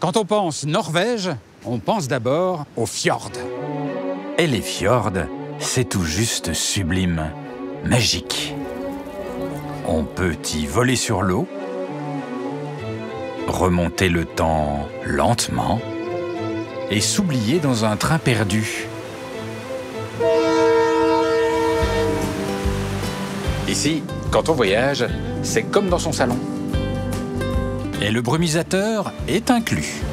Quand on pense Norvège, on pense d'abord aux fjords. Et les fjords, c'est tout juste sublime, magique. On peut y voler sur l'eau, remonter le temps lentement et s'oublier dans un train perdu. Ici, quand on voyage, c'est comme dans son salon. Et le brumisateur est inclus.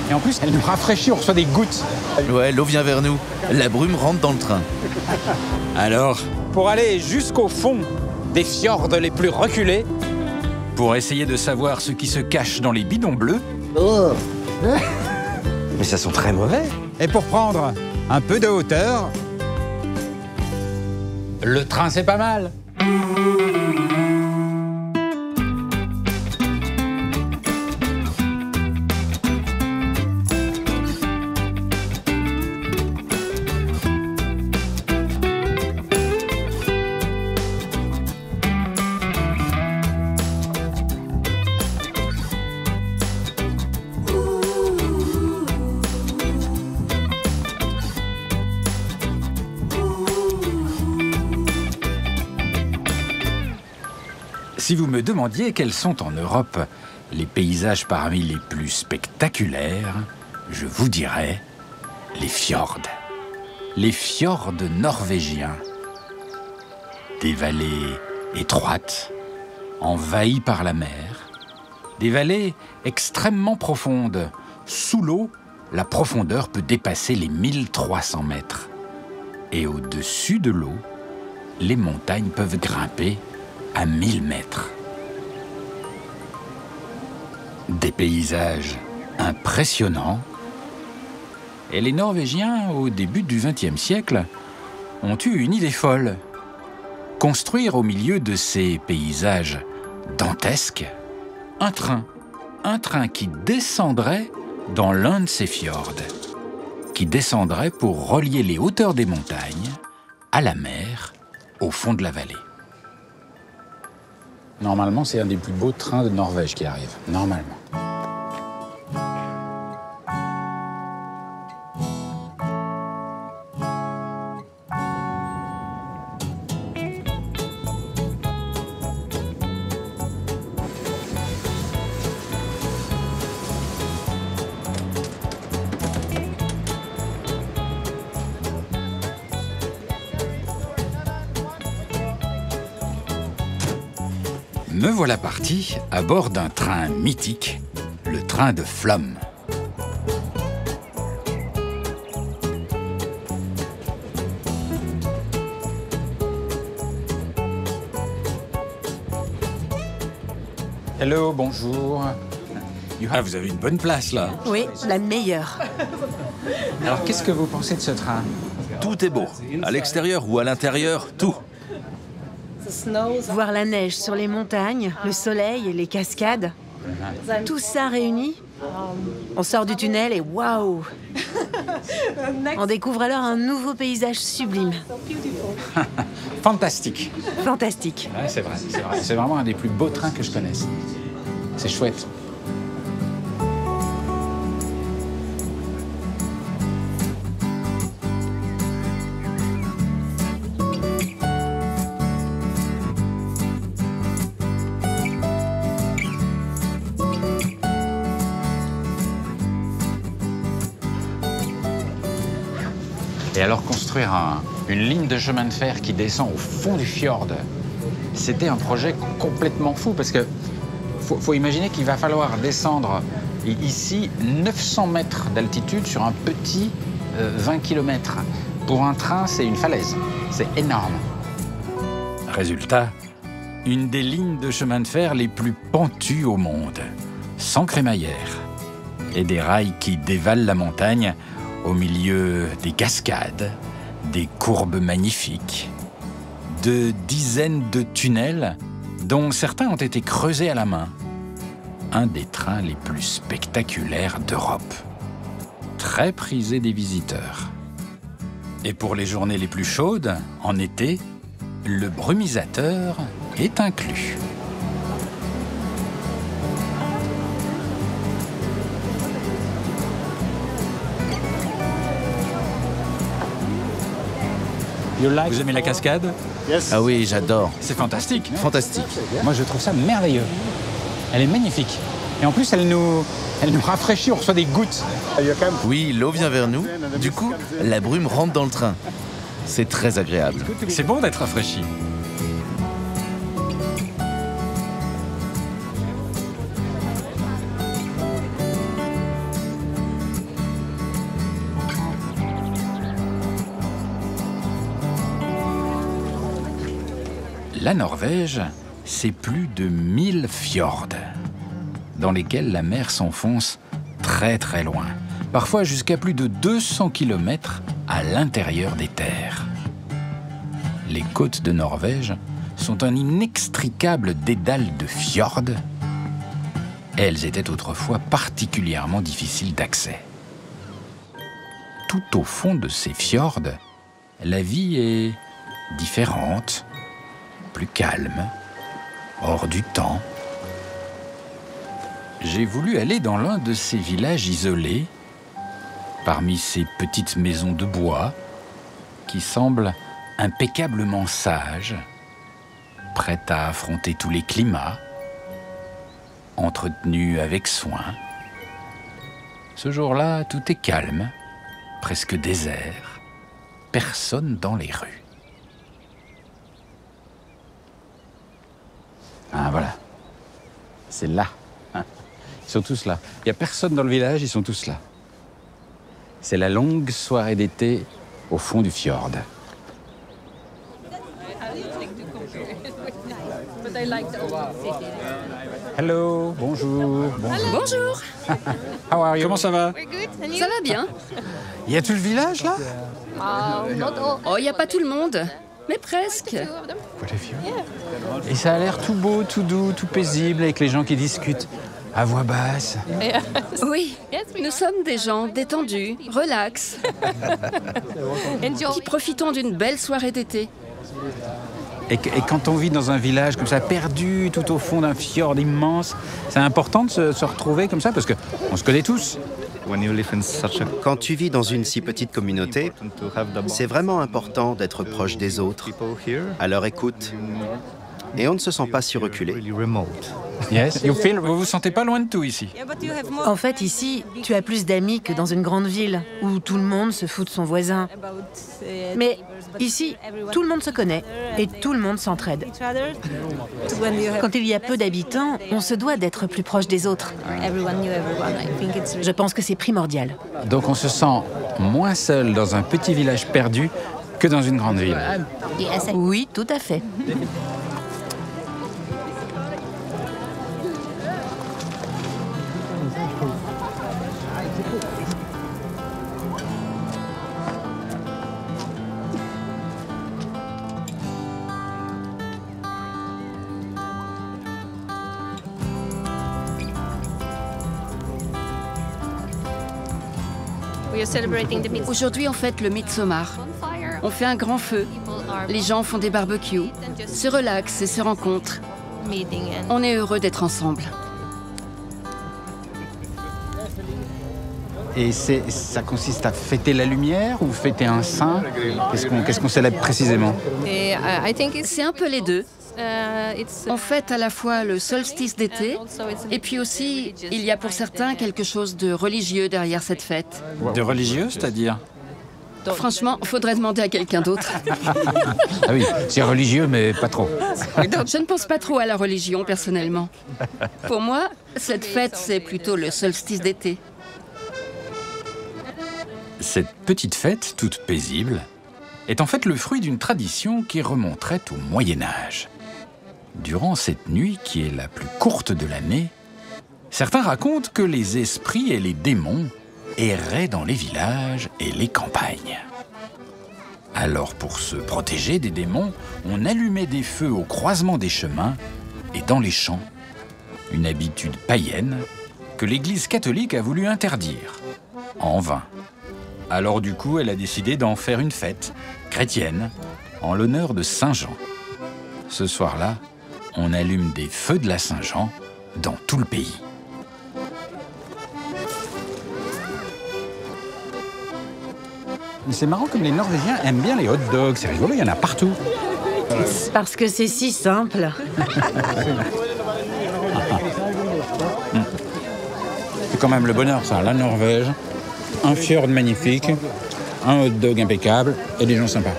Et en plus, elle nous rafraîchit, on reçoit des gouttes. Ouais, l'eau vient vers nous. La brume rentre dans le train. Alors, pour aller jusqu'au fond des fjords les plus reculés, Pour essayer de savoir ce qui se cache dans les bidons bleus, Oh. Mais ça sent très mauvais. et pour prendre un peu de hauteur, le train c'est pas mal. si vous me demandiez quels sont en Europe les paysages parmi les plus spectaculaires, je vous dirais les fjords. Les fjords norvégiens. Des vallées étroites, envahies par la mer. Des vallées extrêmement profondes. Sous l'eau, la profondeur peut dépasser les 1300 mètres. Et au-dessus de l'eau, les montagnes peuvent grimper à 1000 mètres. Des paysages impressionnants. Et les Norvégiens, au début du XXe siècle, ont eu une idée folle. Construire au milieu de ces paysages dantesques un train qui descendrait dans l'un de ces fjords, qui descendrait pour relier les hauteurs des montagnes à la mer, au fond de la vallée. Normalement, c'est un des plus beaux trains de Norvège qui arrive. Normalement. Me voilà parti à bord d'un train mythique, le train de Flåm. Hello, bonjour. Ah, vous avez une bonne place là. Oui, la meilleure. Alors, qu'est-ce que vous pensez de ce train? Tout est beau. À l'extérieur ou à l'intérieur, tout. Voir la neige sur les montagnes, le soleil et les cascades. Tout ça réuni. On sort du tunnel et waouh! On découvre alors un nouveau paysage sublime. Fantastique. Fantastique. Ouais, c'est vrai, c'est vrai. C'est vraiment un des plus beaux trains que je connaisse. C'est chouette. Et alors construire une ligne de chemin de fer qui descend au fond du fjord, c'était un projet complètement fou parce que faut imaginer qu'il va falloir descendre ici 900 mètres d'altitude sur un petit 20 km. Pour un train, c'est une falaise. C'est énorme. Résultat, une des lignes de chemin de fer les plus pentues au monde, sans crémaillère, et des rails qui dévalent la montagne au milieu des cascades, des courbes magnifiques, de dizaines de tunnels dont certains ont été creusés à la main. Un des trains les plus spectaculaires d'Europe, très prisé des visiteurs. Et pour les journées les plus chaudes, en été, le brumisateur est inclus. Vous aimez la cascade? Ah oui, j'adore. C'est fantastique. Fantastique. Moi, je trouve ça merveilleux. Elle est magnifique. Et en plus, elle nous rafraîchit, on reçoit des gouttes. Oui, l'eau vient vers nous. Du coup, la brume rentre dans le train. C'est très agréable. C'est bon d'être rafraîchi. La Norvège, c'est plus de 1000 fjords, dans lesquels la mer s'enfonce très très loin, parfois jusqu'à plus de 200 km à l'intérieur des terres. Les côtes de Norvège sont un inextricable dédale de fjords. Elles étaient autrefois particulièrement difficiles d'accès. Tout au fond de ces fjords, la vie est différente, plus calme, hors du temps. J'ai voulu aller dans l'un de ces villages isolés, parmi ces petites maisons de bois qui semblent impeccablement sages, prêtes à affronter tous les climats, entretenues avec soin. Ce jour-là, tout est calme, presque désert, personne dans les rues. Ah voilà, c'est là. Ils sont tous là. Il n'y a personne dans le village, ils sont tous là. C'est la longue soirée d'été au fond du fjord. Hello, bonjour. Bonjour. How are you? Comment ça va? Ça va bien? Il y a tout le village là? Oh, il n'y a pas tout le monde, mais presque. Et ça a l'air tout beau, tout doux, tout paisible avec les gens qui discutent à voix basse. Oui, nous sommes des gens détendus, relax, qui profitons d'une belle soirée d'été. Et quand on vit dans un village comme ça, perdu tout au fond d'un fjord immense, c'est important de se retrouver comme ça parce qu'on se connaît tous. Quand tu vis dans une si petite communauté, c'est vraiment important d'être proche des autres, à leur écoute. Et on ne se sent pas si reculé. Yes, you feel, vous vous sentez pas loin de tout ici. En fait, ici, tu as plus d'amis que dans une grande ville où tout le monde se fout de son voisin. Mais ici, tout le monde se connaît et tout le monde s'entraide. Quand il y a peu d'habitants, on se doit d'être plus proche des autres. Je pense que c'est primordial. Donc on se sent moins seul dans un petit village perdu que dans une grande ville. Oui, tout à fait. Aujourd'hui, on fête le Midsommar. On fait un grand feu. Les gens font des barbecues, se relaxent et se rencontrent. On est heureux d'être ensemble. Et ça consiste à fêter la lumière ou fêter un saint? Qu'est-ce qu'on célèbre précisément? C'est un peu les deux. On fête à la fois le solstice d'été, et puis aussi, il y a pour certains quelque chose de religieux derrière cette fête. De religieux, c'est-à-dire? Franchement, faudrait demander à quelqu'un d'autre. Ah oui, c'est religieux, mais pas trop. Je ne pense pas trop à la religion, personnellement. Pour moi, cette fête, c'est plutôt le solstice d'été. Cette petite fête, toute paisible, est en fait le fruit d'une tradition qui remonterait au Moyen-Âge. Durant cette nuit, qui est la plus courte de l'année, certains racontent que les esprits et les démons erraient dans les villages et les campagnes. Alors, pour se protéger des démons, on allumait des feux au croisement des chemins et dans les champs. Une habitude païenne que l'Église catholique a voulu interdire, en vain. Alors du coup, elle a décidé d'en faire une fête chrétienne en l'honneur de Saint Jean. Ce soir-là, on allume des feux de la Saint-Jean dans tout le pays. C'est marrant comme les Norvégiens aiment bien les hot dogs. C'est rigolo, il y en a partout. C'est parce que c'est si simple. C'est quand même le bonheur, ça. La Norvège, un fjord magnifique, un hot dog impeccable et des gens sympas.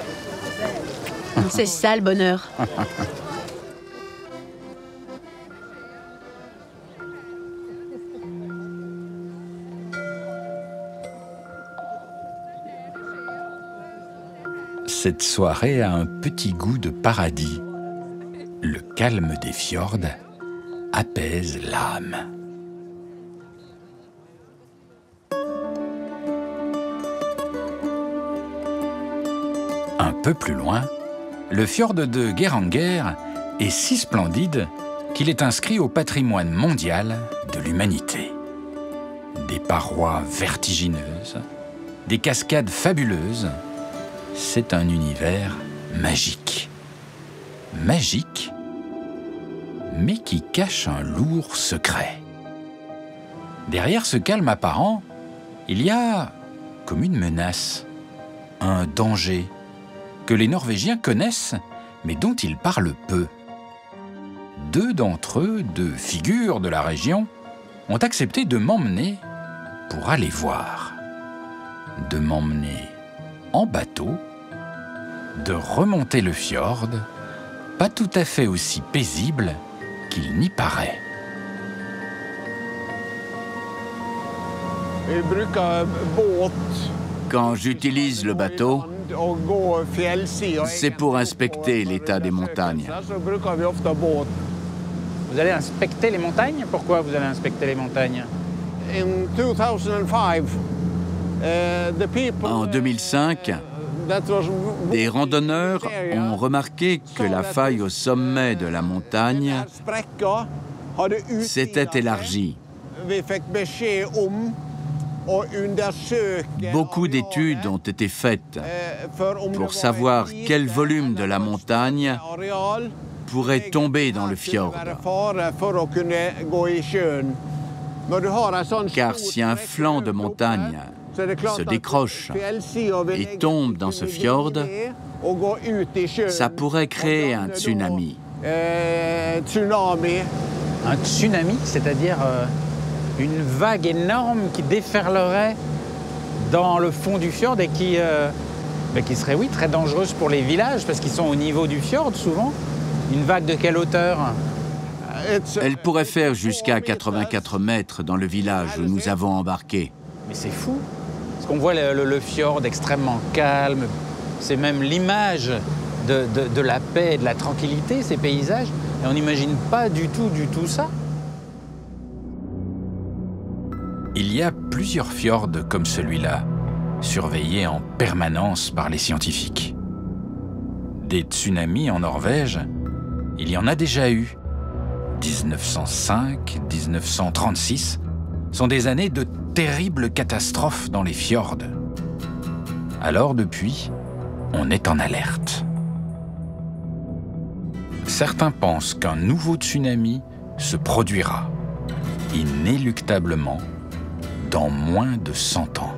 C'est ça le bonheur. Cette soirée a un petit goût de paradis. Le calme des fjords apaise l'âme. Un peu plus loin, le fjord de Geiranger est si splendide qu'il est inscrit au patrimoine mondial de l'humanité. Des parois vertigineuses, des cascades fabuleuses, c'est un univers magique. Magique, mais qui cache un lourd secret. Derrière ce calme apparent, il y a comme une menace, un danger que les Norvégiens connaissent, mais dont ils parlent peu. Deux d'entre eux, deux figures de la région, ont accepté de m'emmener pour aller voir. De m'emmener en bateau, de remonter le fjord, pas tout à fait aussi paisible qu'il n'y paraît. Quand j'utilise le bateau, c'est pour inspecter l'état des montagnes. Vous allez inspecter les montagnes? Pourquoi vous allez inspecter les montagnes? En 2005, des randonneurs ont remarqué que la faille au sommet de la montagne s'était élargie. Beaucoup d'études ont été faites pour savoir quel volume de la montagne pourrait tomber dans le fjord. Car si un flanc de montagne se décroche et tombe dans ce fjord, ça pourrait créer un tsunami. Un tsunami, c'est-à-dire une vague énorme qui déferlerait dans le fond du fjord et qui serait, oui, très dangereuse pour les villages parce qu'ils sont au niveau du fjord souvent. Une vague de quelle hauteur? Elle pourrait faire jusqu'à 84 mètres dans le village où nous avons embarqué. Mais c'est fou, parce qu'on voit le fjord extrêmement calme. C'est même l'image de la paix et de la tranquillité, ces paysages. Et on n'imagine pas du tout ça. Il y a plusieurs fjords comme celui-là, surveillés en permanence par les scientifiques. Des tsunamis en Norvège, il y en a déjà eu. 1905, 1936 sont des années de terribles catastrophes dans les fjords. Alors depuis, on est en alerte. Certains pensent qu'un nouveau tsunami se produira, inéluctablement, dans moins de 100 ans.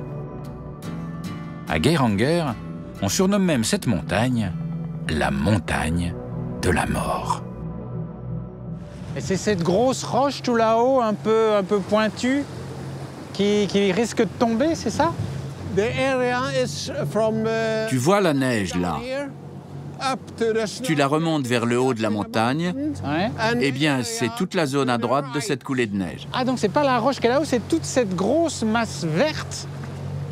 À Geiranger, on surnomme même cette montagne la montagne de la mort. Et c'est cette grosse roche tout là-haut, un peu pointue, qui risque de tomber, c'est ça? Tu vois la neige là? Tu la remontes vers le haut de la montagne, Ouais. eh bien c'est toute la zone à droite de cette coulée de neige. Ah, donc c'est pas la roche qui est là-haut, c'est toute cette grosse masse verte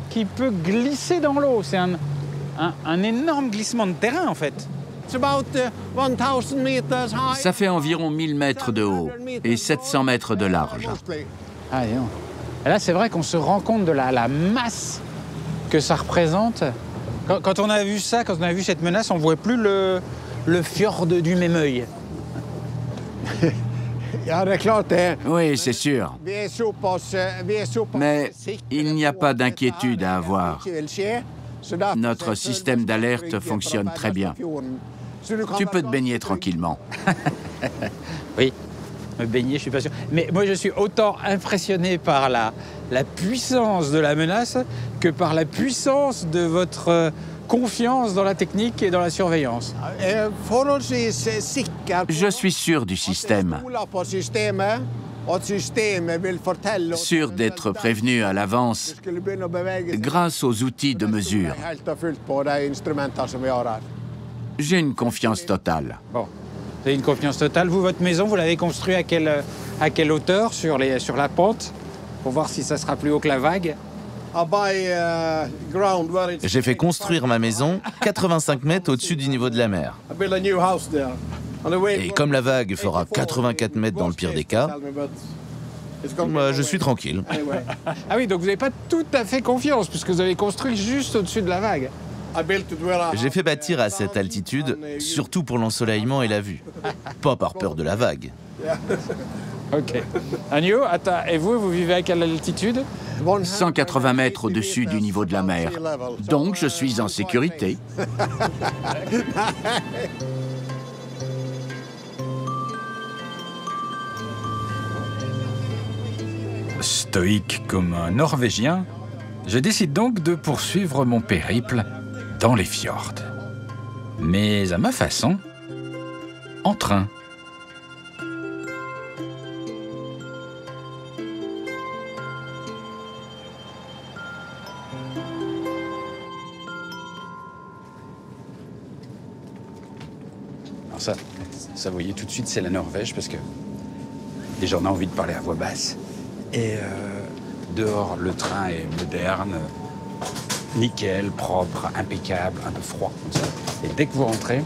qui peut glisser dans l'eau. C'est un énorme glissement de terrain, en fait. Ça fait environ 1000 mètres de haut et 700 mètres de large. Ah, dis donc. Et là, c'est vrai qu'on se rend compte de la masse que ça représente. Quand on a vu ça, quand on a vu cette menace, on ne voit plus le fjord du Memøy. Oui, c'est sûr. Mais il n'y a pas d'inquiétude à avoir. Notre système d'alerte fonctionne très bien. Tu peux te baigner tranquillement. Oui. me baigner, je suis pas sûr. Mais moi, je suis autant impressionné par la puissance de la menace que par la puissance de votre confiance dans la technique et dans la surveillance. Je suis sûr du système, sûr d'être prévenu à l'avance grâce aux outils de mesure. J'ai une confiance totale. Bon, vous avez une confiance totale. Vous, votre maison, vous l'avez construite à quelle hauteur sur la pente pour voir si ça sera plus haut que la vague? J'ai fait construire ma maison 85 mètres au-dessus du niveau de la mer. Et comme la vague fera 84 mètres dans le pire des cas, moi, je suis tranquille. Ah oui, donc vous n'avez pas tout à fait confiance, puisque vous avez construit juste au-dessus de la vague. J'ai fait bâtir à cette altitude, surtout pour l'ensoleillement et la vue. Pas par peur de la vague. Ok. Agnew, attends, et vous vivez à quelle altitude? 180 mètres au-dessus du niveau de la mer. Donc, je suis en sécurité. Stoïque comme un Norvégien, je décide donc de poursuivre mon périple dans les fjords. Mais à ma façon, en train. Alors ça, vous voyez tout de suite, c'est la Norvège, parce que déjà, on a envie de parler à voix basse. Et dehors, le train est moderne, nickel, propre, impeccable, un peu froid, comme ça. Et dès que vous rentrez,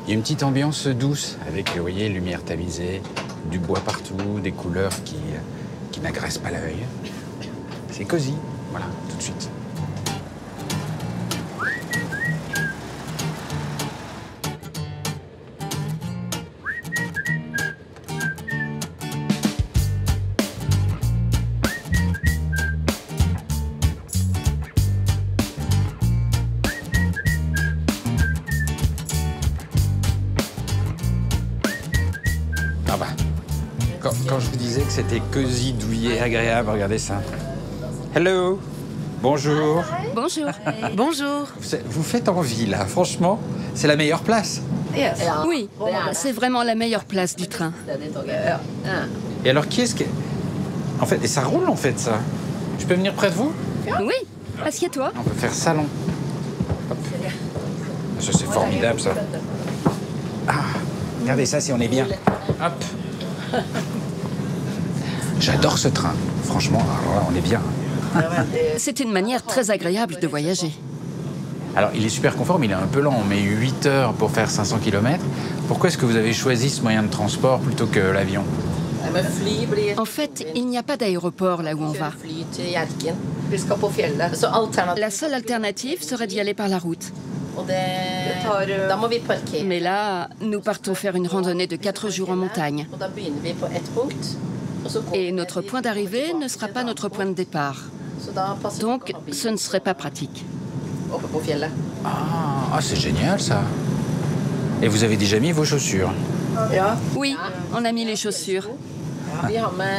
il y a une petite ambiance douce, avec, vous voyez, lumière tamisée, du bois partout, des couleurs qui n'agressent pas l'œil. C'est cosy, voilà, tout de suite. Ah bah, quand je vous disais que c'était cosy, douillet, agréable, regardez ça. Hello, bonjour. Bonjour. Bonjour. Vous faites envie là, franchement, c'est la meilleure place. Oui, c'est vraiment la meilleure place du train. Et alors qui est-ce que... En fait, et ça roule en fait ça. Je peux venir près de vous? Oui, assieds-toi. On peut faire salon. Hop. Ça c'est formidable ça. Ah, regardez ça si on est bien. Hop. J'adore ce train. Franchement, alors là, on est bien. C'est une manière très agréable de voyager. Alors, il est super conforme, il est un peu lent. On met 8 heures pour faire 500 km. Pourquoi est-ce que vous avez choisi ce moyen de transport plutôt que l'avion? En fait, il n'y a pas d'aéroport là où on va. La seule alternative serait d'y aller par la route. Mais là, nous partons faire une randonnée de 4 jours en montagne. Et notre point d'arrivée ne sera pas notre point de départ. Donc, ce ne serait pas pratique. Ah, c'est génial ça. Et vous avez déjà mis vos chaussures? Oui, on a mis les chaussures.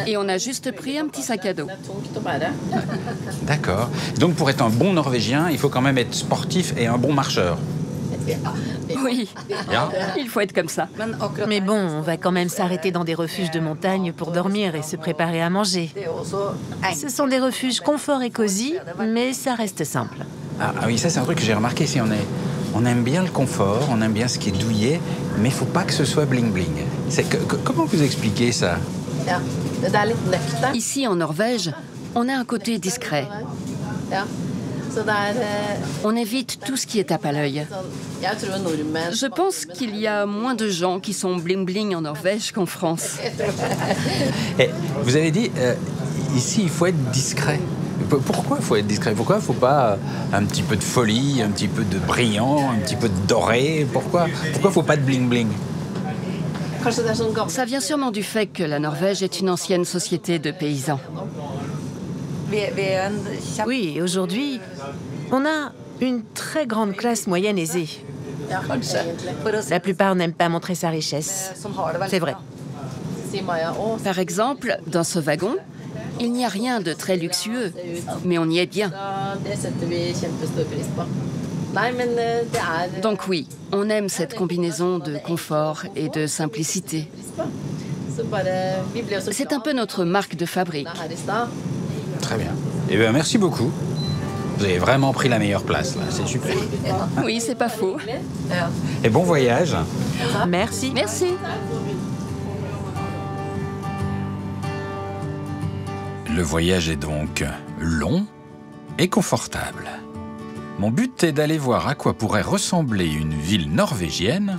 Et on a juste pris un petit sac à dos. D'accord. Donc pour être un bon Norvégien, il faut quand même être sportif et un bon marcheur. Oui, il faut être comme ça. Mais bon, on va quand même s'arrêter dans des refuges de montagne pour dormir et se préparer à manger. Ce sont des refuges confort et cosy, mais ça reste simple. Ah oui, ça c'est un truc que j'ai remarqué ici. On aime bien le confort, on aime bien ce qui est douillet, mais il faut pas que ce soit bling-bling. Comment vous expliquez ça? Ici, en Norvège, on a un côté discret. On évite tout ce qui est tape à l'œil. Je pense qu'il y a moins de gens qui sont bling-bling en Norvège qu'en France. Et vous avez dit, ici, il faut être discret. Pourquoi il faut être discret? Pourquoi il ne faut pas un petit peu de folie, un petit peu de brillant, un petit peu de doré? Pourquoi il ne faut pas de bling-bling? Ça vient sûrement du fait que la Norvège est une ancienne société de paysans. Oui, aujourd'hui, on a une très grande classe moyenne aisée. La plupart n'aiment pas montrer sa richesse. C'est vrai. Par exemple, dans ce wagon, il n'y a rien de très luxueux, mais on y est bien. Donc oui, on aime cette combinaison de confort et de simplicité. C'est un peu notre marque de fabrique. Très bien. Eh bien, merci beaucoup. Vous avez vraiment pris la meilleure place, là. C'est super. Oui, c'est pas faux. Et bon voyage. Merci. Merci. Le voyage est donc long et confortable. Mon but est d'aller voir à quoi pourrait ressembler une ville norvégienne,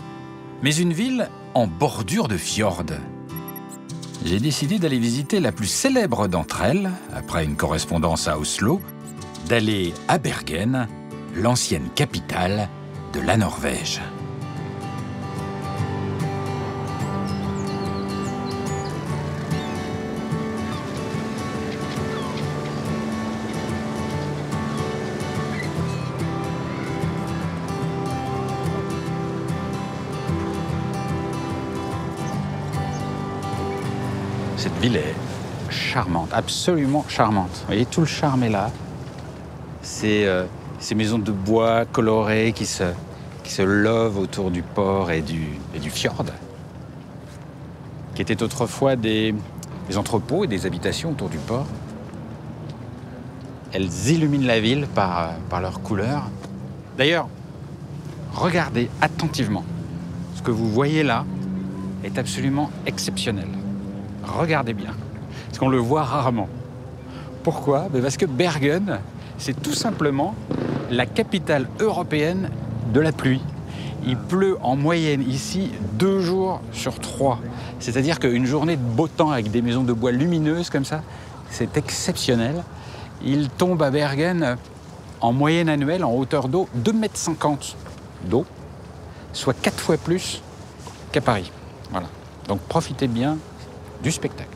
mais une ville en bordure de fjord. J'ai décidé d'aller visiter la plus célèbre d'entre elles, après une correspondance à Oslo, d'aller à Bergen, l'ancienne capitale de la Norvège. Cette ville est charmante, absolument charmante. Vous voyez, tout le charme est là. C'est ces maisons de bois colorées qui se lovent autour du port et du fjord, qui étaient autrefois des entrepôts et des habitations autour du port. Elles illuminent la ville par leurs couleurs. D'ailleurs, regardez attentivement. Ce que vous voyez là est absolument exceptionnel. Regardez bien, parce qu'on le voit rarement. Pourquoi? Parce que Bergen, c'est tout simplement la capitale européenne de la pluie. Il pleut en moyenne ici 2 jours sur 3. C'est-à-dire qu'une journée de beau temps avec des maisons de bois lumineuses comme ça, c'est exceptionnel. Il tombe à Bergen en moyenne annuelle, en hauteur d'eau, 2,50 m d'eau, soit 4 fois plus qu'à Paris. Voilà. Donc profitez bien du spectacle.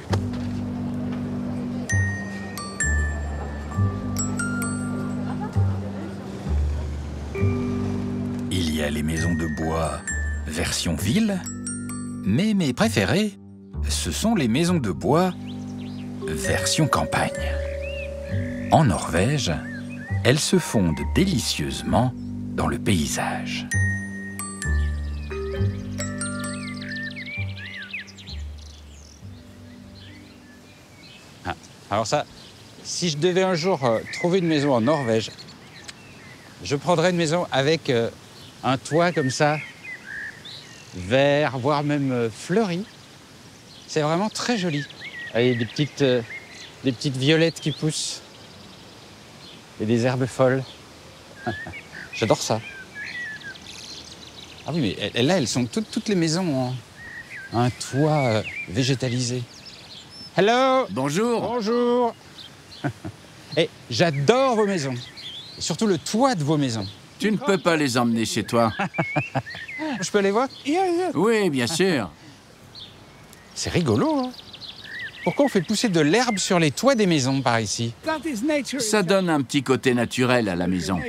Il y a les maisons de bois version ville, mais mes préférées, ce sont les maisons de bois version campagne. En Norvège, elles se fondent délicieusement dans le paysage. Alors ça, si je devais un jour trouver une maison en Norvège, je prendrais une maison avec un toit comme ça, vert, voire même fleuri. C'est vraiment très joli. Avec des petites violettes qui poussent et des herbes folles. J'adore ça. Ah oui, mais là, elles sont toutes les maisons ont un toit végétalisé. Hello! Bonjour. Bonjour! Et j'adore vos maisons. Et surtout le toit de vos maisons. Tu ne peux pas les emmener chez toi. Je peux les voir? Oui, bien sûr. C'est rigolo, hein? Pourquoi on fait pousser de l'herbe sur les toits des maisons par ici? Ça donne un petit côté naturel à la maison.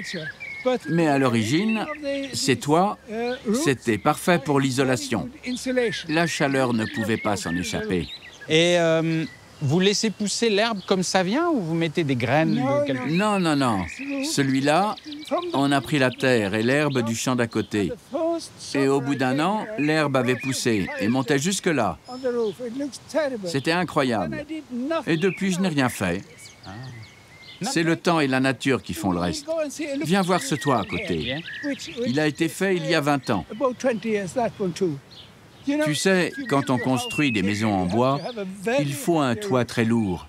Mais à l'origine, ces toits, c'était parfait pour l'isolation. La chaleur ne pouvait pas s'en échapper. Et vous laissez pousser l'herbe comme ça vient ou vous mettez des graines de quelque chose? Non, non, non. Celui-là, on a pris la terre et l'herbe du champ d'à côté. Et au bout d'1 an, l'herbe avait poussé et montait jusque-là. C'était incroyable. Et depuis, je n'ai rien fait. C'est le temps et la nature qui font le reste. Viens voir ce toit à côté. Il a été fait il y a 20 ans. Tu sais, quand on construit des maisons en bois, il faut un toit très lourd.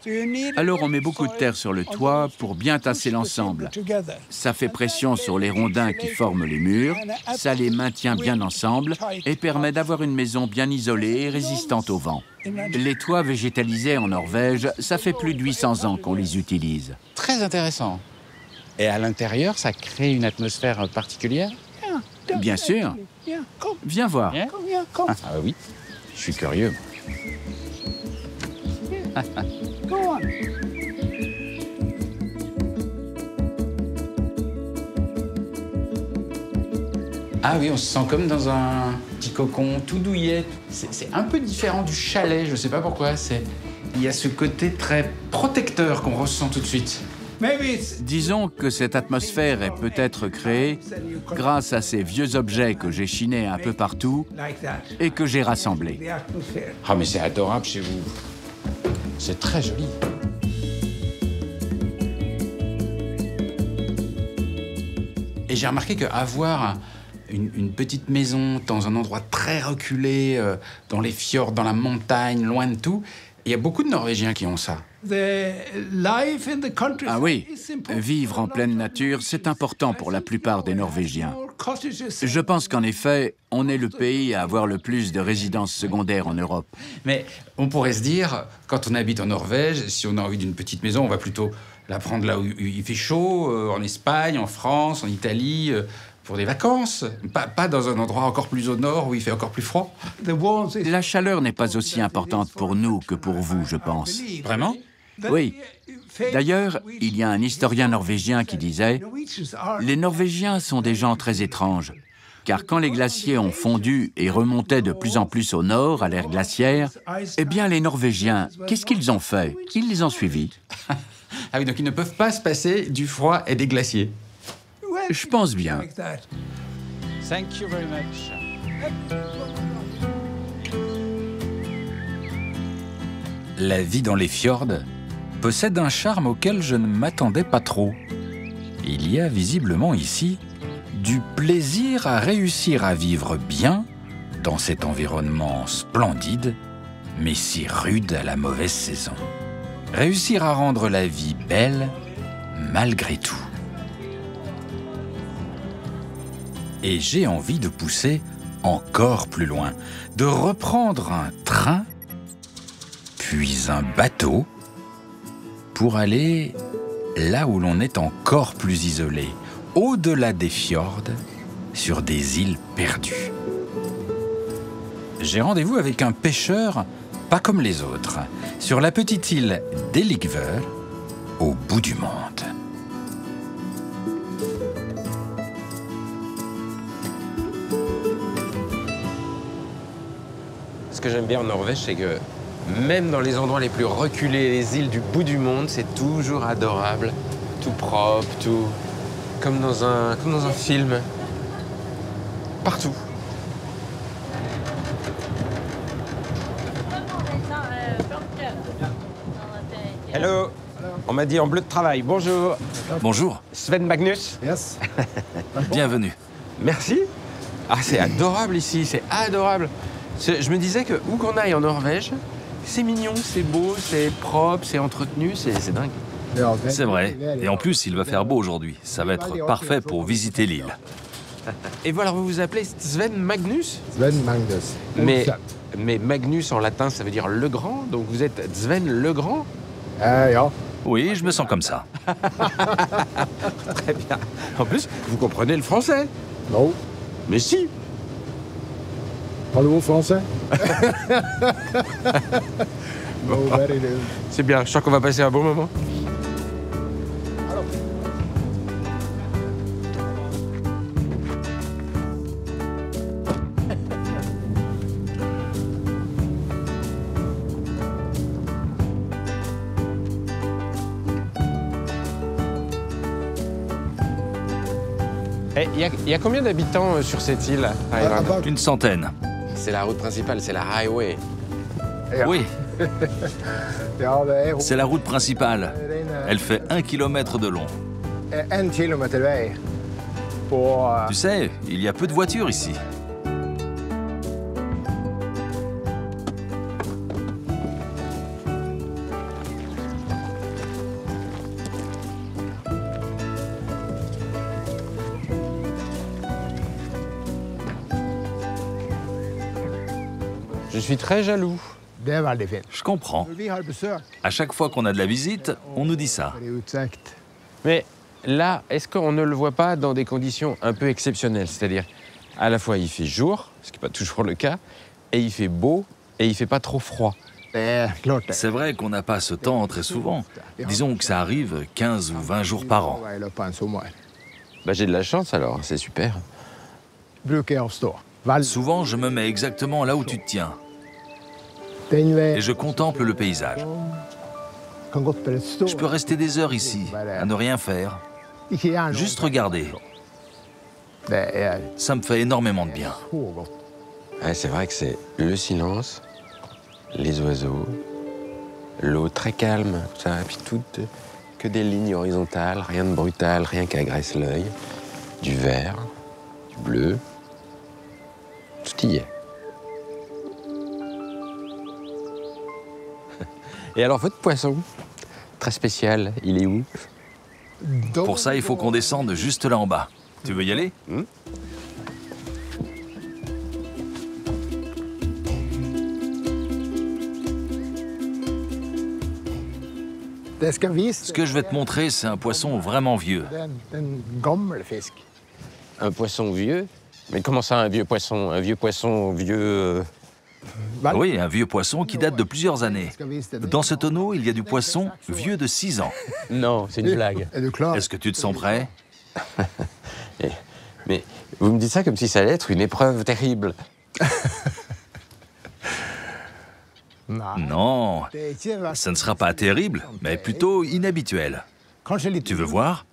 Alors on met beaucoup de terre sur le toit pour bien tasser l'ensemble. Ça fait pression sur les rondins qui forment les murs, ça les maintient bien ensemble et permet d'avoir une maison bien isolée et résistante au vent. Les toits végétalisés en Norvège, ça fait plus de 800 ans qu'on les utilise. Très intéressant. Et à l'intérieur, ça crée une atmosphère particulière? Bien sûr. Viens voir. Ah oui, je suis curieux. Ah oui, on se sent comme dans un petit cocon, tout douillet. C'est un peu différent du chalet, je sais pas pourquoi. Il y a ce côté très protecteur qu'on ressent tout de suite. Disons que cette atmosphère est peut-être créée grâce à ces vieux objets que j'ai chinés un peu partout et que j'ai rassemblés. Ah mais c'est adorable chez vous. C'est très joli. Et j'ai remarqué qu'avoir une petite maison dans un endroit très reculé, dans les fjords, dans la montagne, loin de tout, il y a beaucoup de Norvégiens qui ont ça. Ah oui, vivre en pleine nature, c'est important pour la plupart des Norvégiens. Je pense qu'en effet, on est le pays à avoir le plus de résidences secondaires en Europe. Mais on pourrait se dire, quand on habite en Norvège, si on a envie d'une petite maison, on va plutôt la prendre là où il fait chaud, en Espagne, en France, en Italie, pour des vacances. Pas dans un endroit encore plus au nord où il fait encore plus froid. La chaleur n'est pas aussi importante pour nous que pour vous, je pense. Vraiment ? Oui. D'ailleurs, il y a un historien norvégien qui disait « Les Norvégiens sont des gens très étranges, car quand les glaciers ont fondu et remontaient de plus en plus au nord, à l'ère glaciaire, eh bien les Norvégiens, qu'est-ce qu'ils ont fait? Ils les ont suivis. » Ah oui, donc ils ne peuvent pas se passer du froid et des glaciers. Je pense bien. Thank you very much. La vie dans les fjords possède un charme auquel je ne m'attendais pas trop. Il y a visiblement ici du plaisir à réussir à vivre bien dans cet environnement splendide, mais si rude à la mauvaise saison. Réussir à rendre la vie belle malgré tout. Et j'ai envie de pousser encore plus loin, de reprendre un train, puis un bateau, pour aller là où l'on est encore plus isolé, au-delà des fjords, sur des îles perdues. J'ai rendez-vous avec un pêcheur pas comme les autres, sur la petite île d'Elikver, au bout du monde. Ce que j'aime bien en Norvège, c'est que même dans les endroits les plus reculés, les îles du bout du monde, c'est toujours adorable, tout propre, tout comme dans un film. Partout. Hello. On m'a dit en bleu de travail. Bonjour. Bonjour. Sven Magnus. Yes. Bienvenue. Merci. Ah, c'est adorable ici, c'est adorable. Je me disais que où qu'on aille en Norvège, c'est mignon, c'est beau, c'est propre, c'est entretenu, c'est dingue. C'est vrai. Et en plus, il va faire beau aujourd'hui. Ça va être parfait pour visiter l'île. Et voilà, vous vous appelez Sven Magnus? Sven Magnus. Mais Magnus en latin, ça veut dire le grand, donc vous êtes Sven le grand? Oui, je me sens comme ça. Très bien. En plus, vous comprenez le français? Non. Mais si. Parlez-vous français? C'est bien, je sens qu'on va passer un bon moment. Il y a combien d'habitants sur cette île, Ireland? Une centaine. C'est la route principale, c'est la highway. Oui. C'est la route principale. Elle fait 1 kilomètre de long. Tu sais, il y a peu de voitures ici. Je suis très jaloux. Je comprends. À chaque fois qu'on a de la visite, on nous dit ça. Mais là, est-ce qu'on ne le voit pas dans des conditions un peu exceptionnelles? C'est-à-dire, à la fois il fait jour, ce qui n'est pas toujours le cas, et il fait beau, et il fait pas trop froid. C'est vrai qu'on n'a pas ce temps très souvent. Disons que ça arrive 15 ou 20 jours par an. Bah, j'ai de la chance alors, c'est super. Souvent, je me mets exactement là où tu te tiens. Et je contemple le paysage. Je peux rester des heures ici, à ne rien faire. Juste regarder. Ça me fait énormément de bien. Ouais, c'est vrai que c'est le silence, les oiseaux, l'eau très calme, ça, et puis toutes que des lignes horizontales, rien de brutal, rien qui agresse l'œil, du vert, du bleu, tout y est. Et alors votre poisson, très spécial, il est où? Pour ça, il faut qu'on descende juste là en bas. Tu veux y aller? Ce que je vais te montrer, c'est un poisson vraiment vieux. Un poisson vieux? Mais comment ça, un vieux poisson? Un vieux poisson vieux... Oui, un vieux poisson qui date de plusieurs années. Dans ce tonneau, il y a du poisson vieux de 6 ans. Non, c'est une blague. Est-ce que tu te sens prêt? Mais vous me dites ça comme si ça allait être une épreuve terrible. Non, ça ne sera pas terrible, mais plutôt inhabituel. Tu veux voir?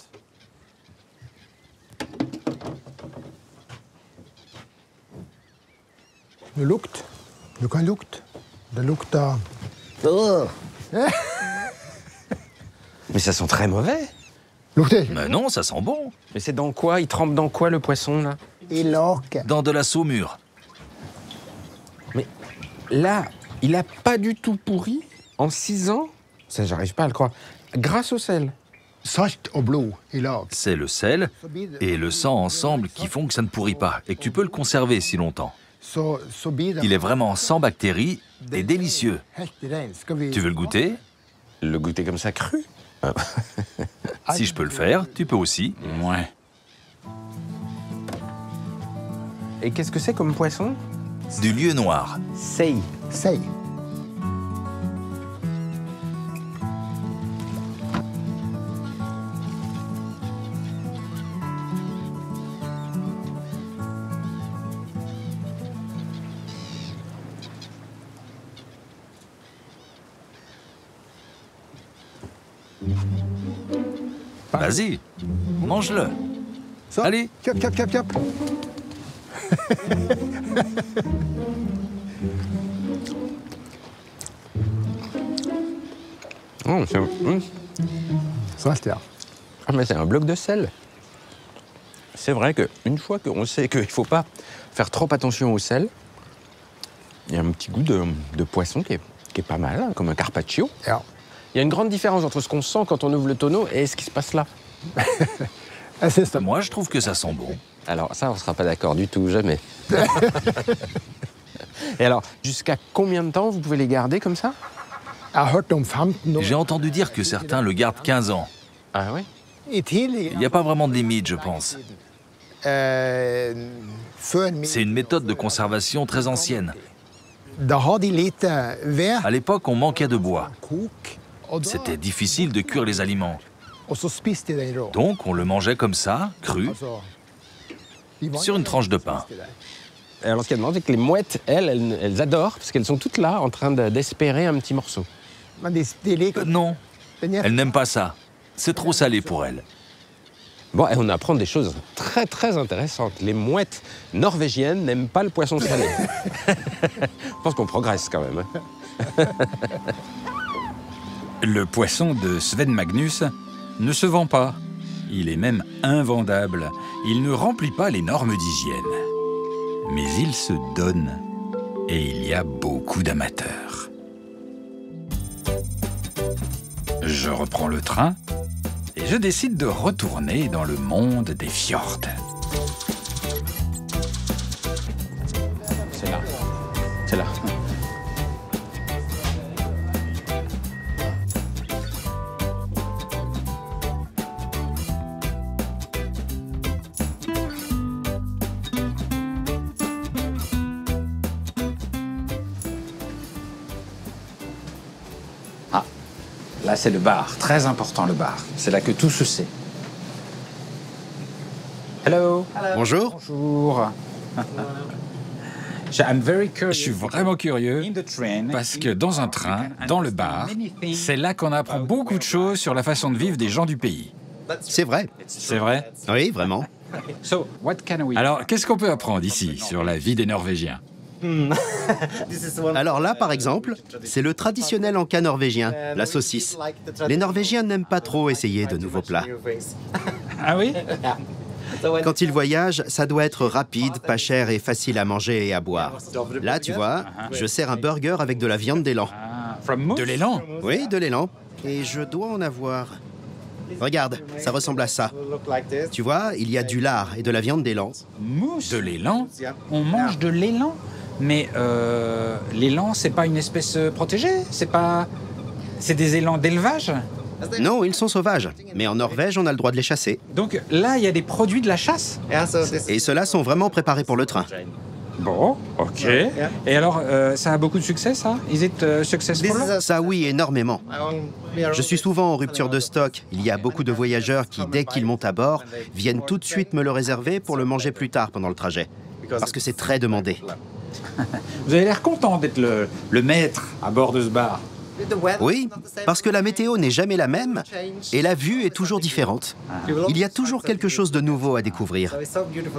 Mais ça sent très mauvais. Mais non, ça sent bon. Mais c'est dans quoi? Il trempe dans quoi, le poisson, là? Dans de la saumure. Mais là, il a pas du tout pourri en 6 ans? Ça, j'arrive pas à le croire. Grâce au sel. C'est le sel et le sang ensemble qui font que ça ne pourrit pas et que tu peux le conserver si longtemps. Il est vraiment sans bactéries et délicieux. Tu veux le goûter? Le goûter comme ça cru? Si je peux le faire, tu peux aussi. Ouais. Et qu'est-ce que c'est comme poisson? Du lieu noir. Sei. Vas-y, mange-le. Allez. Mais c'est un bloc de sel. C'est vrai qu'une fois qu'on sait qu'il ne faut pas faire trop attention au sel, il y a un petit goût de poisson qui est pas mal, hein, comme un carpaccio. Il y a une grande différence entre ce qu'on sent quand on ouvre le tonneau et ce qui se passe là. Moi, je trouve que ça sent bon. Alors ça, on ne sera pas d'accord du tout, jamais. Et alors, jusqu'à combien de temps vous pouvez les garder comme ça? J'ai entendu dire que certains le gardent 15 ans. Ah oui? Il n'y a pas vraiment de limite, je pense. C'est une méthode de conservation très ancienne. À l'époque, on manquait de bois. C'était difficile de cuire les aliments. Donc, on le mangeait comme ça, cru, sur une tranche de pain. Alors, ce qu'il y a demandé, c'est que les mouettes, elles adorent, parce qu'elles sont toutes là, en train d'espérer un petit morceau. Non, elles n'aiment pas ça. C'est trop salé pour elles. Bon, et on apprend des choses très, très intéressantes. Les mouettes norvégiennes n'aiment pas le poisson salé. Je pense qu'on progresse quand même. Le poisson de Sven Magnus ne se vend pas. Il est même invendable. Il ne remplit pas les normes d'hygiène. Mais il se donne. Et il y a beaucoup d'amateurs. Je reprends le train et je décide de retourner dans le monde des fjords. C'est là. C'est là. Là, c'est le bar. Très important, le bar. C'est là que tout se sait. Hello. Bonjour. Bonjour. Je suis vraiment curieux parce que dans un train, dans le bar, c'est là qu'on apprend beaucoup de choses sur la façon de vivre des gens du pays. C'est vrai. C'est vrai? Oui, vraiment. Alors, qu'est-ce qu'on peut apprendre ici sur la vie des Norvégiens? Alors là, par exemple, c'est le traditionnel encas norvégien, la saucisse. Les Norvégiens n'aiment pas trop essayer de nouveaux plats. Ah oui? Quand ils voyagent, ça doit être rapide, pas cher et facile à manger et à boire. Là, tu vois, je sers un burger avec de la viande d'élan. De l'élan? Oui, de l'élan. Et je dois en avoir... Regarde, ça ressemble à ça. Tu vois, il y a du lard et de la viande d'élan. De l'élan? On mange de l'élan? Mais l'élan, c'est pas une espèce protégée? C'est pas... C'est des élans d'élevage? Non, ils sont sauvages. Mais en Norvège, on a le droit de les chasser. Donc là, il y a des produits de la chasse? Et ceux-là sont vraiment préparés pour le train. Bon, ok. Et alors, ça a beaucoup de succès, ça? Is it successful? Ça, oui, énormément. Je suis souvent en rupture de stock. Il y a beaucoup de voyageurs qui, dès qu'ils montent à bord, viennent tout de suite me le réserver pour le manger plus tard pendant le trajet. Parce que c'est très demandé. Vous avez l'air content d'être le maître à bord de ce bar. Oui, parce que la météo n'est jamais la même et la vue est toujours différente. Il y a toujours quelque chose de nouveau à découvrir.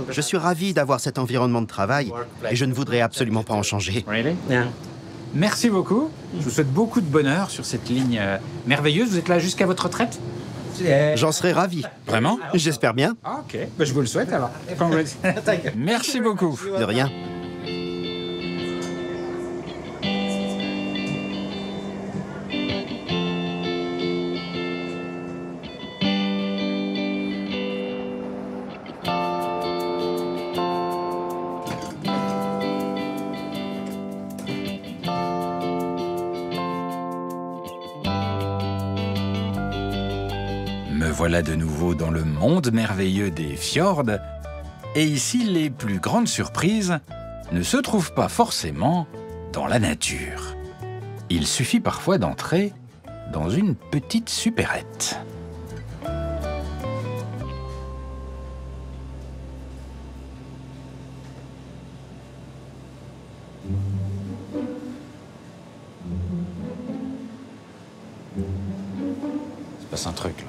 Je suis ravi d'avoir cet environnement de travail et je ne voudrais absolument pas en changer. Merci beaucoup. Je vous souhaite beaucoup de bonheur sur cette ligne merveilleuse. Vous êtes là jusqu'à votre retraite? J'en serais ravi. Vraiment? J'espère bien. Ah, ok, je vous le souhaite alors. Merci beaucoup. De rien. Me voilà de nouveau dans le monde merveilleux des fjords. Et ici, les plus grandes surprises ne se trouvent pas forcément dans la nature. Il suffit parfois d'entrer dans une petite supérette. Il se passe un truc, là.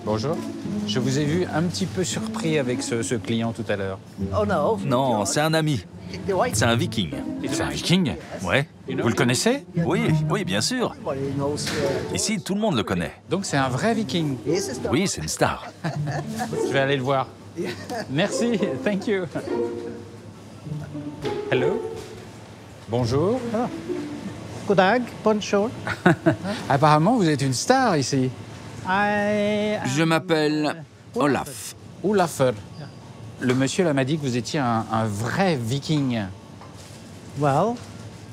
Bonjour. Je vous ai vu un petit peu surpris avec ce client tout à l'heure. Non, c'est un ami. C'est un viking. C'est un viking? Ouais. Vous le connaissez? Oui, oui, bien sûr. Ici, tout le monde le connaît. Donc c'est un vrai viking? Oui, c'est une star. Je vais aller le voir. Merci, thank you. Hello. Bonjour. God dag, bonjour. Apparemment, vous êtes une star ici. Je m'appelle Olaf. Olafur. Le monsieur là m'a dit que vous étiez un vrai viking.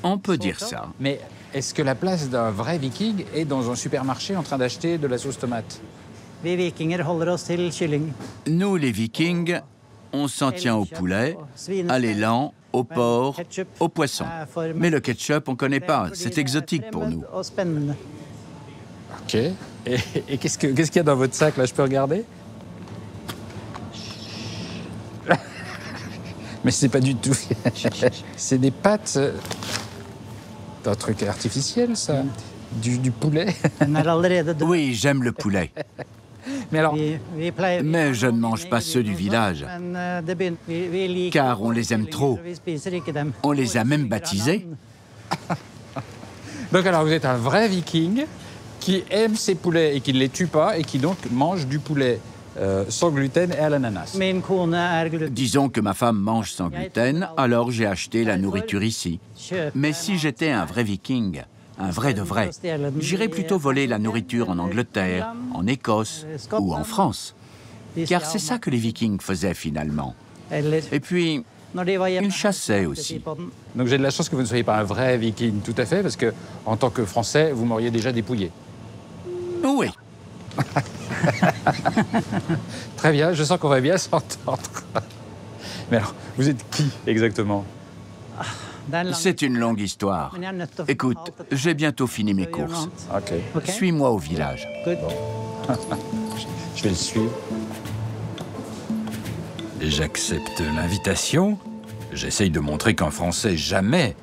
On peut dire ça. Mais est-ce que la place d'un vrai viking est dans un supermarché en train d'acheter de la sauce tomate? Nous, les Vikings, on s'en tient au poulet, à l'élan, au porc, au poisson. Mais le ketchup, on ne connaît pas. C'est exotique pour nous. Ok. Et qu'est-ce qu'il y a dans votre sac, là? Je peux regarder? Mais c'est pas du tout... C'est des pâtes... d'un truc artificiel, ça? Du poulet? Oui, j'aime le poulet. Mais alors... Mais je ne mange pas ceux du village. Car on les aime trop. On les a même baptisés. Donc alors, vous êtes un vrai viking qui aime ses poulets et qui ne les tue pas et qui donc mange du poulet sans gluten et à l'ananas. Disons que ma femme mange sans gluten, alors j'ai acheté la nourriture ici. Mais si j'étais un vrai viking, un vrai de vrai, j'irais plutôt voler la nourriture en Angleterre, en Écosse ou en France. Car c'est ça que les vikings faisaient finalement. Et puis, ils chassaient aussi. Donc j'ai de la chance que vous ne soyez pas un vrai viking, tout à fait, parce que en tant que Français, vous m'auriez déjà dépouillé. Oui. Très bien, je sens qu'on va bien s'entendre. Mais alors, vous êtes qui exactement? C'est une longue histoire. Écoute, j'ai bientôt fini mes courses. Ok. Suis-moi au village. Je vais le suivre. J'accepte l'invitation. J'essaye de montrer qu'un Français jamais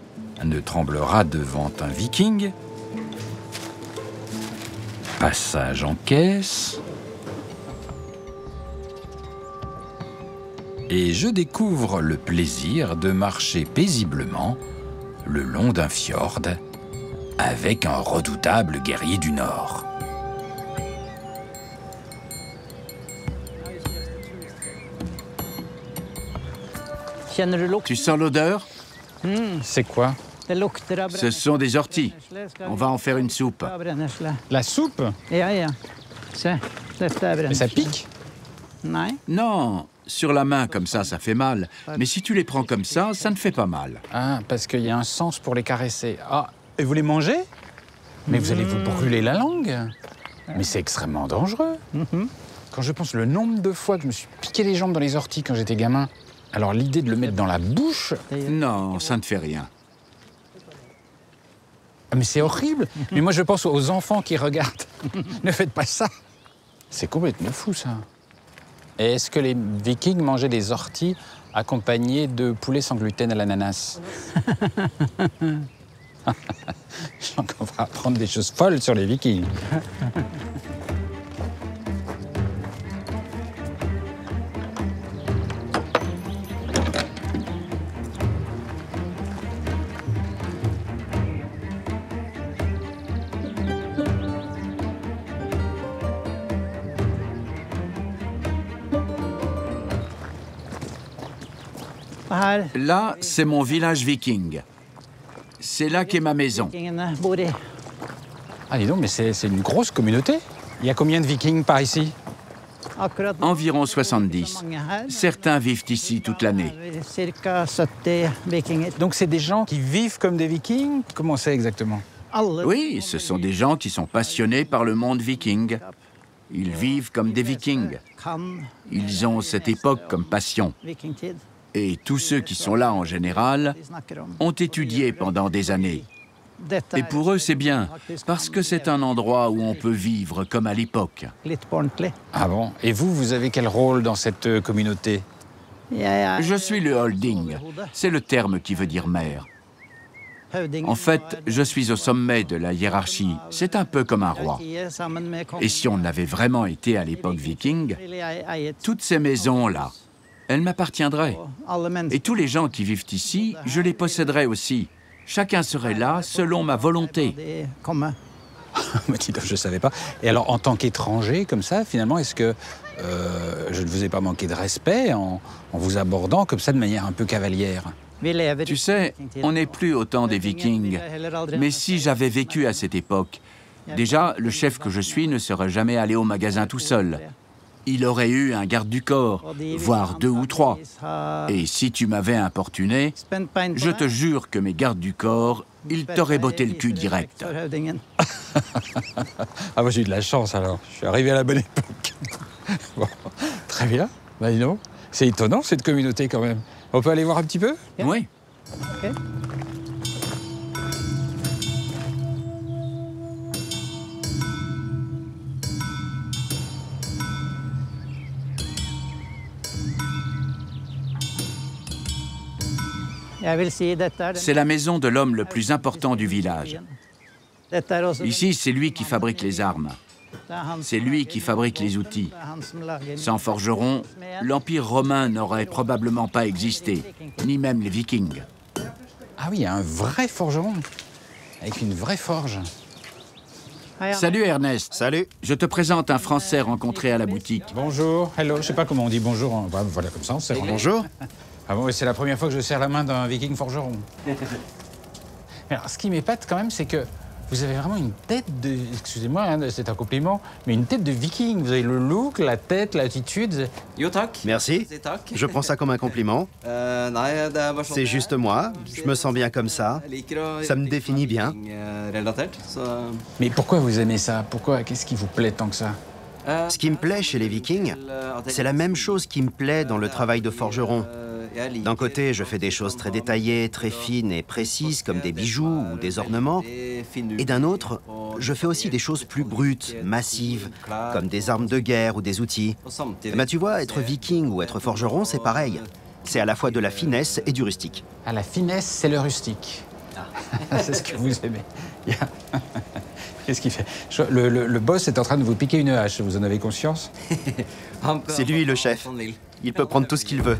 ne tremblera devant un Viking. Passage en caisse. Et je découvre le plaisir de marcher paisiblement le long d'un fjord avec un redoutable guerrier du Nord. Tu sens l'odeur? C'est quoi? Ce sont des orties. On va en faire une soupe. La soupe? Mais ça pique? Non, sur la main comme ça fait mal. Mais si tu les prends comme ça ne fait pas mal. Ah, parce qu'il y a un sens pour les caresser. Ah, et vous les mangez? Mais vous allez vous brûler la langue. Mais c'est extrêmement dangereux. Quand je pense le nombre de fois que je me suis piqué les jambes dans les orties quand j'étais gamin, alors l'idée de le mettre dans la bouche... Non, ça ne fait rien. Ah, mais c'est horrible. Mais moi, je pense aux enfants qui regardent. Ne faites pas ça. C'est complètement fou, ça. Et est-ce que les Vikings mangeaient des orties accompagnées de poulet sans gluten à l'ananas? Je sens qu'on va apprendre des choses folles sur les Vikings. Là, c'est mon village viking. C'est là qu'est ma maison. Ah, dis donc, mais c'est une grosse communauté. Il y a combien de Vikings par ici? Environ 70. Certains vivent ici toute l'année. Donc c'est des gens qui vivent comme des Vikings? Comment c'est exactement? Oui, ce sont des gens qui sont passionnés par le monde viking. Ils vivent comme des Vikings. Ils ont cette époque comme passion. Et tous ceux qui sont là en général ont étudié pendant des années. Et pour eux, c'est bien, parce que c'est un endroit où on peut vivre comme à l'époque. Ah bon? Et vous, vous avez quel rôle dans cette communauté? Je suis le holding. C'est le terme qui veut dire maire. En fait, je suis au sommet de la hiérarchie. C'est un peu comme un roi. Et si on avait vraiment été à l'époque viking, toutes ces maisons-là, elles m'appartiendraient. Et tous les gens qui vivent ici, je les posséderais aussi. Chacun serait là selon ma volonté. Je ne savais pas. Et alors, en tant qu'étranger, comme ça, finalement, est-ce que je ne vous ai pas manqué de respect en vous abordant comme ça de manière un peu cavalière? Tu sais, on n'est plus au temps des Vikings. Mais si j'avais vécu à cette époque, déjà, le chef que je suis ne serait jamais allé au magasin tout seul. Il aurait eu un garde du corps, voire 2 ou 3. Et si tu m'avais importuné, je te jure que mes gardes du corps, ils t'auraient botté le cul direct. Ah, moi j'ai eu de la chance alors. Je suis arrivé à la bonne époque. Bon, très bien. Bah dis donc, c'est étonnant cette communauté quand même. On peut aller voir un petit peu? Oui. Okay. C'est la maison de l'homme le plus important du village. Ici, c'est lui qui fabrique les armes. C'est lui qui fabrique les outils. Sans forgeron, l'Empire romain n'aurait probablement pas existé, ni même les Vikings. Ah oui, il y a un vrai forgeron, avec une vraie forge. Salut Ernest. Salut. Je te présente un Français rencontré à la boutique. Bonjour, hello, je sais pas comment on dit bonjour. Voilà, comme ça, on sait. Bonjour. Ah bon, c'est la première fois que je serre la main d'un viking forgeron. Mais alors, ce qui m'épate quand même, c'est que vous avez vraiment une tête de... Excusez-moi, hein, c'est un compliment, mais une tête de viking. Vous avez le look, la tête, l'attitude. Merci. Je prends ça comme un compliment. C'est juste moi. Je me sens bien comme ça. Ça me définit bien. Mais pourquoi vous aimez ça? Pourquoi? Qu'est-ce qui vous plaît tant que ça? Ce qui me plaît chez les Vikings, c'est la même chose qui me plaît dans le travail de forgeron. D'un côté, je fais des choses très détaillées, très fines et précises, comme des bijoux ou des ornements. Et d'un autre, je fais aussi des choses plus brutes, massives, comme des armes de guerre ou des outils. Eh ben, tu vois, être viking ou être forgeron, c'est pareil. C'est à la fois de la finesse et du rustique. Ah, la finesse, c'est le rustique. C'est ce que vous aimez. Qu'est-ce qu'il fait? Le boss est en train de vous piquer une hache, vous en avez conscience? C'est lui le chef. Il peut prendre tout ce qu'il veut.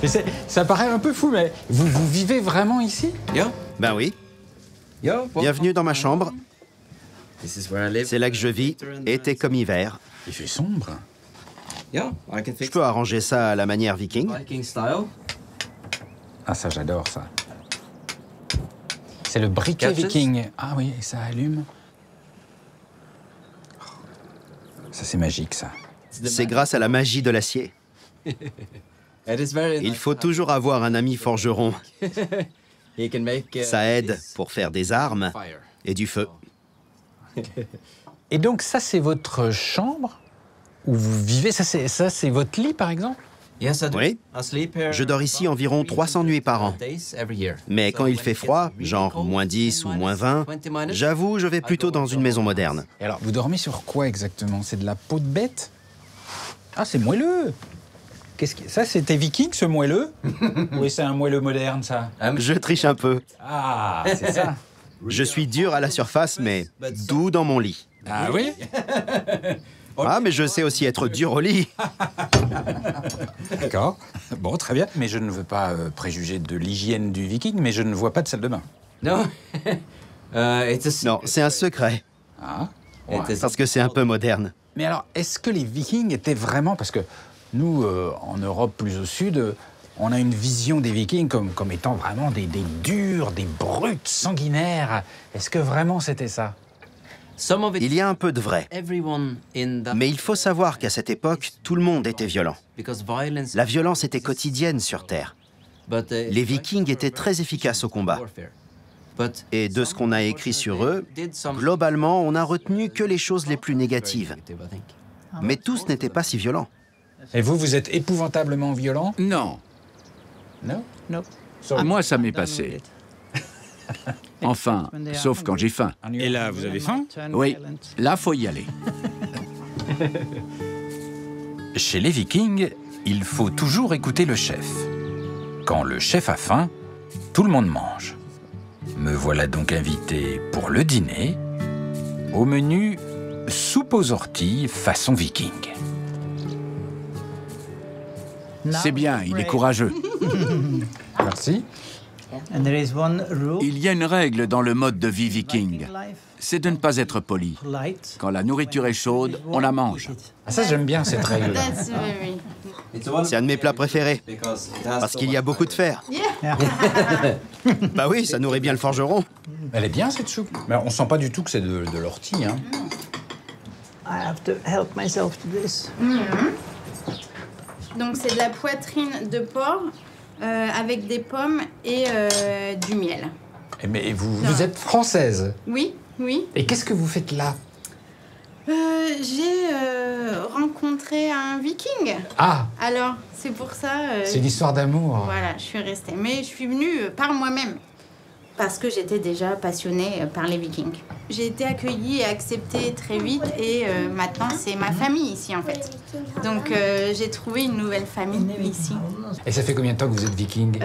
Et ça paraît un peu fou, mais vous vivez vraiment ici? Ben oui. Bienvenue dans ma chambre. C'est là que je vis, été comme hiver. Il fait sombre. Je peux arranger ça à la manière viking. Ah, ça, j'adore, ça. C'est le briquet viking. Ah oui, et ça allume. Ça, c'est magique, ça. C'est grâce à la magie de l'acier. Il faut toujours avoir un ami forgeron. Ça aide pour faire des armes et du feu. Et donc, ça, c'est votre chambre où vous vivez? Ça, c'est votre lit, par exemple? Oui. Je dors ici environ 300 nuits par an. Mais quand il fait froid, genre moins 10 ou moins 20, j'avoue, je vais plutôt dans une maison moderne. Et alors, vous dormez sur quoi exactement? C'est de la peau de bête? Ah, c'est moelleux! Ça, c'était viking, ce moelleux? Oui, c'est un moelleux moderne, ça. Je triche un peu. Ah, c'est ça. Je suis dur à la surface, mais doux dans mon lit. Ah oui? Ah, mais je sais aussi être dur au lit. D'accord. Bon, très bien. Mais je ne veux pas préjuger de l'hygiène du viking, mais je ne vois pas de salle de bain. Non. Non, c'est un secret. Ah, ouais. Parce que c'est un peu moderne. Mais alors, est-ce que les vikings étaient vraiment... Parce que nous, en Europe plus au sud, on a une vision des vikings comme étant vraiment des durs, des brutes, sanguinaires. Est-ce que vraiment c'était ça? Il y a un peu de vrai. Mais il faut savoir qu'à cette époque, tout le monde était violent. La violence était quotidienne sur Terre. Les Vikings étaient très efficaces au combat. Et de ce qu'on a écrit sur eux, globalement, on n'a retenu que les choses les plus négatives. Mais tous n'étaient pas si violents. Et vous êtes épouvantablement violent? Non. Non? Non. Moi, ça m'est passé. Enfin, sauf quand j'ai faim. Et là, vous avez faim? Oui, là, faut y aller. Chez les Vikings, il faut toujours écouter le chef. Quand le chef a faim, tout le monde mange. Me voilà donc invité pour le dîner. Au menu, soupe aux orties façon viking. C'est bien, il est courageux. Merci. Il y a une règle dans le mode de vie viking. C'est de ne pas être poli. Quand la nourriture est chaude, on la mange. Ah, ça, j'aime bien cette règle. C'est un de mes plats préférés. Parce qu'il y a beaucoup de fer. Bah oui, ça nourrit bien le forgeron. Elle est bien, cette soupe. Mais on sent pas du tout que c'est de l'ortie, hein. Donc c'est de la poitrine de porc avec des pommes et du miel. Mais vous êtes française? Oui, oui. Et qu'est-ce que vous faites là? J'ai rencontré un viking. Ah! Alors, c'est pour ça... c'est une histoire d'amour. Voilà, je suis restée. Mais je suis venue par moi-même. Parce que j'étais déjà passionnée par les vikings. J'ai été accueillie et acceptée très vite et maintenant c'est ma famille ici en fait. Donc j'ai trouvé une nouvelle famille ici. Et ça fait combien de temps que vous êtes viking?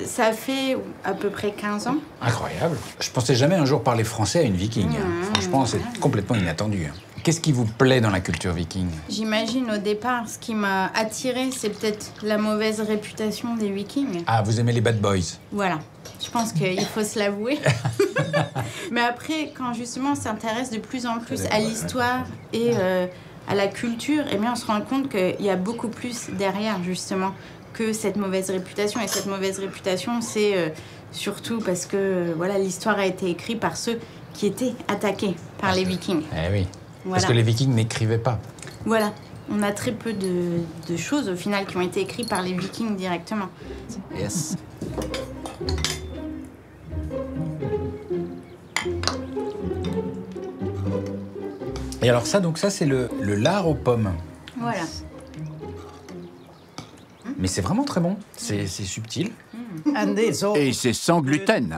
Ça fait à peu près 15 ans. Incroyable. Je pensais jamais un jour parler français à une viking. Franchement, c'est complètement inattendu. Qu'est-ce qui vous plaît dans la culture viking? J'imagine au départ, ce qui m'a attirée, c'est peut-être la mauvaise réputation des vikings. Ah, vous aimez les bad boys? Voilà. Je pense qu'il faut se l'avouer. Mais après, quand justement on s'intéresse de plus en plus à l'histoire et à la culture, eh bien on se rend compte qu'il y a beaucoup plus derrière justement que cette mauvaise réputation. Et cette mauvaise réputation, c'est surtout parce que voilà, l'histoire a été écrite par ceux qui étaient attaqués par les vikings. Eh oui. Voilà. Parce que les Vikings n'écrivaient pas. Voilà. On a très peu de choses, au final, qui ont été écrites par les Vikings directement. Yes. Et alors ça, donc ça, c'est le lard aux pommes. Voilà. Mais c'est vraiment très bon. C'est subtil. Et c'est sans gluten.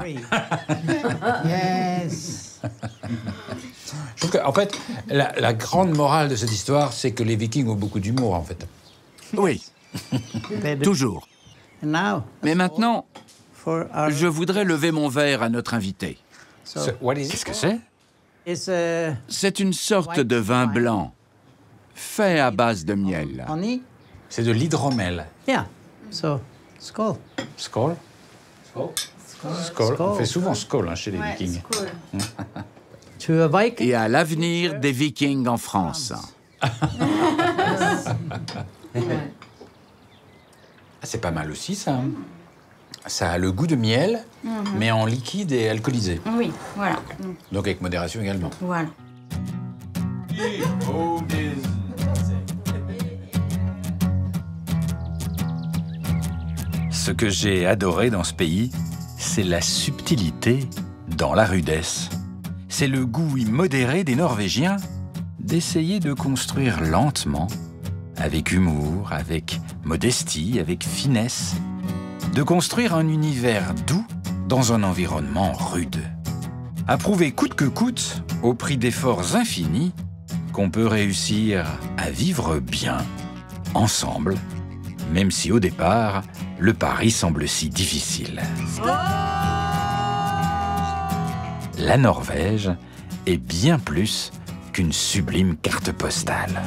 Yes. Je trouve qu'en fait, la grande morale de cette histoire, c'est que les Vikings ont beaucoup d'humour, en fait. Oui, toujours. Mais maintenant, je voudrais lever mon verre à notre invité. Qu'est-ce que c'est? C'est une sorte de vin blanc, fait à base de miel. C'est de l'hydromel. Yeah. So, skål. Skål. Skål. On fait souvent skål chez les Vikings. Et à l'avenir des Vikings en France. C'est pas mal aussi, ça. Ça a le goût de miel, mais en liquide et alcoolisé. Oui, voilà. Donc avec modération également. Voilà. Ce que j'ai adoré dans ce pays, c'est la subtilité dans la rudesse. C'est le goût immodéré des Norvégiens d'essayer de construire lentement, avec humour, avec modestie, avec finesse, de construire un univers doux dans un environnement rude. À prouver coûte que coûte, au prix d'efforts infinis, qu'on peut réussir à vivre bien, ensemble, même si au départ, le pari semble si difficile. La Norvège est bien plus qu'une sublime carte postale.